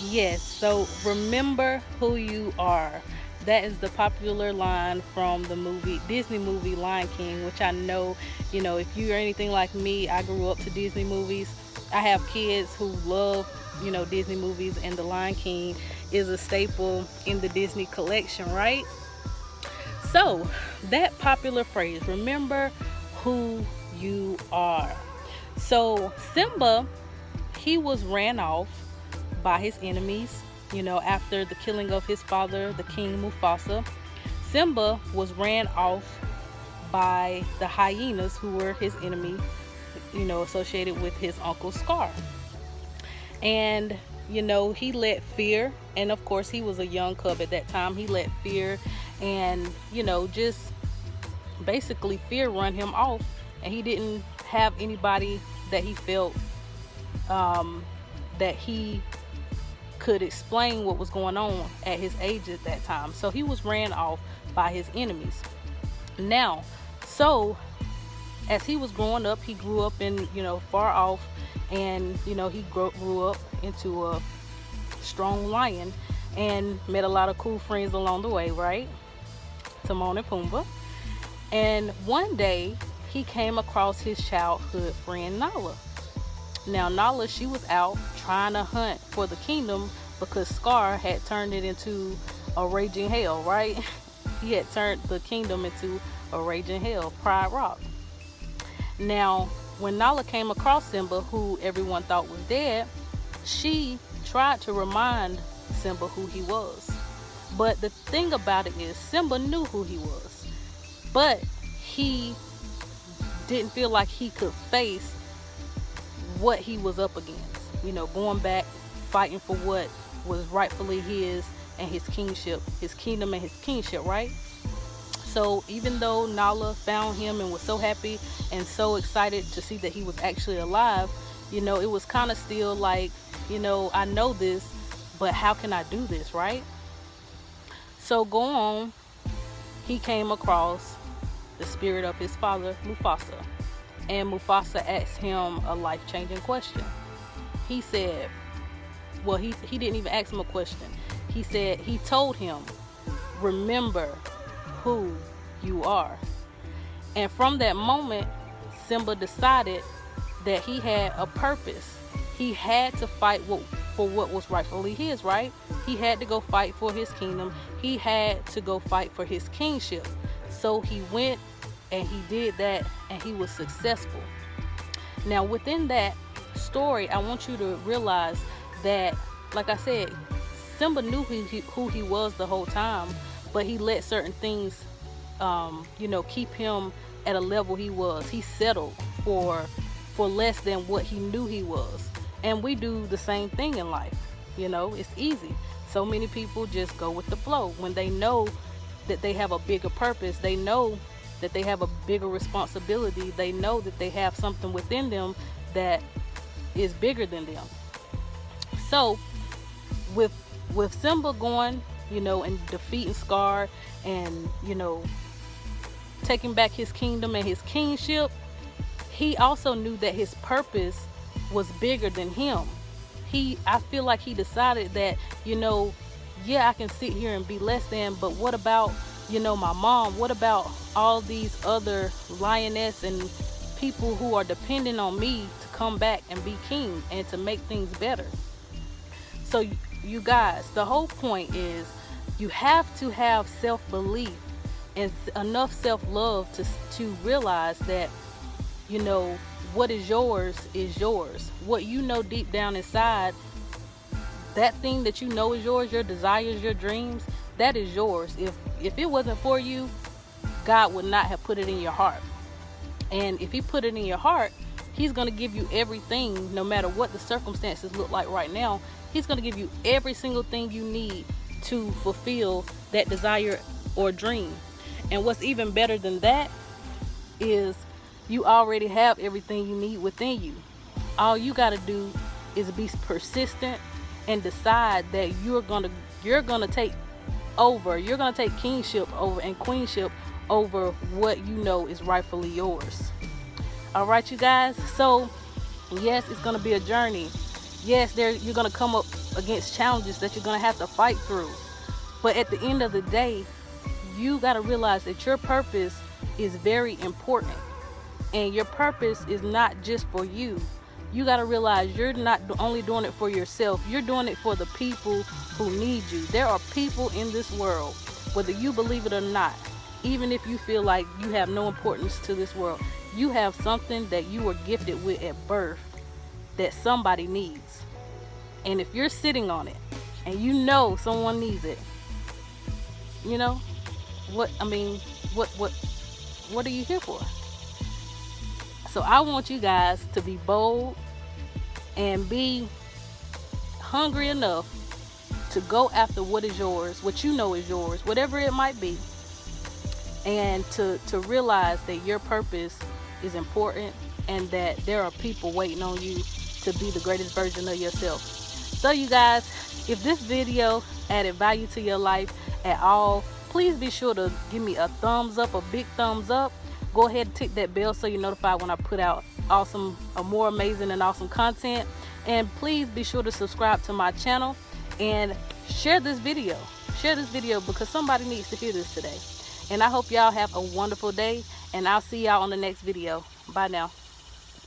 Yes, so remember who you are. That is the popular line from the Disney movie Lion King, which I know, if you're anything like me, I grew up to Disney movies. I have kids who love, Disney movies, and the Lion King is a staple in the Disney collection, right? So, that popular phrase, remember who you are. So, Simba, he was ran off by his enemies, after the killing of his father, the King Mufasa. Simba was ran off by the hyenas, who were his enemy, associated with his uncle Scar. And, he let fear, and of course, he was a young cub at that time. He let fear and, just basically fear run him off, and he didn't have anybody that he felt that he could explain what was going on at his age at that time. So he was ran off by his enemies. Now, so as he was growing up, he grew up in, far off, and, he grew up into a strong lion and met a lot of cool friends along the way, right? Timon and Pumbaa. And one day, he came across his childhood friend Nala. Now, Nala, she was out trying to hunt for the kingdom because Scar had turned it into a raging hell, right? He had turned the kingdom into a raging hell, Pride Rock. Now, when Nala came across Simba, who everyone thought was dead, she tried to remind Simba who he was. But the thing about it is, Simba knew who he was, but he didn't feel like he could face what he was up against. Going back, fighting for what was rightfully his and his kingship, his kingdom and his kingship, right? So even though Nala found him and was so happy and so excited to see that he was actually alive, it was kind of still like, I know this, but how can I do this, right? So go on, he came across the spirit of his father, Mufasa. And Mufasa asked him a life-changing question. He said, well, he didn't even ask him a question. He told him, remember who you are. And from that moment, Simba decided that he had a purpose. He had to fight for what was rightfully his, right? He had to go fight for his kingdom. He had to go fight for his kingship. So he went and he did that, and he was successful. Now, within that story, I want you to realize that, like I said, Simba knew who he was the whole time, but he let certain things, keep him at a level he was. He settled for less than what he knew he was. And we do the same thing in life. It's easy. So many people just go with the flow. When they know that they have a bigger purpose, they know that they have a bigger responsibility, they know that they have something within them that is bigger than them. So with Simba going, and defeating Scar, and taking back his kingdom and his kingship, he also knew that his purpose was bigger than him. I feel like he decided that, yeah, I can sit here and be less than, but what about, my mom? What about all these other lioness and people who are depending on me to come back and be king and to make things better? So you guys, the whole point is you have to have self-belief and enough self-love to realize that, what is yours is yours. What deep down inside, that thing that is yours, your desires, your dreams, that is yours. If it wasn't for you, God would not have put it in your heart. And if he put it in your heart, he's going to give you everything, no matter what the circumstances look like right now. He's going to give you every single thing you need to fulfill that desire or dream. And what's even better than that is you already have everything you need within you. All you got to do is be persistent and decide that you're going to take over. You're going to take kingship over and queenship over what is rightfully yours. All right, you guys. So, yes, it's going to be a journey. Yes, you're going to come up against challenges that you're going to have to fight through. But at the end of the day, you got to realize that your purpose is very important, and your purpose is not just for you. You got to realize you're not only doing it for yourself, you're doing it for the people who need you. There are people in this world, whether you believe it or not, even if you feel like you have no importance to this world, you have something that you were gifted with at birth that somebody needs. And if you're sitting on it and you know someone needs it, you know, what are you here for? So I want you guys to be bold and be hungry enough to go after what is yours, what you know is yours, whatever it might be, and to realize that your purpose is important and that there are people waiting on you to be the greatest version of yourself. So you guys, if this video added value to your life at all, please be sure to give me a thumbs up, a big thumbs up. Go ahead and tick that bell so you're notified when I put out more amazing and awesome content. And please be sure to subscribe to my channel and share this video. Share this video because somebody needs to hear this today. And I hope y'all have a wonderful day, and I'll see y'all on the next video. Bye now.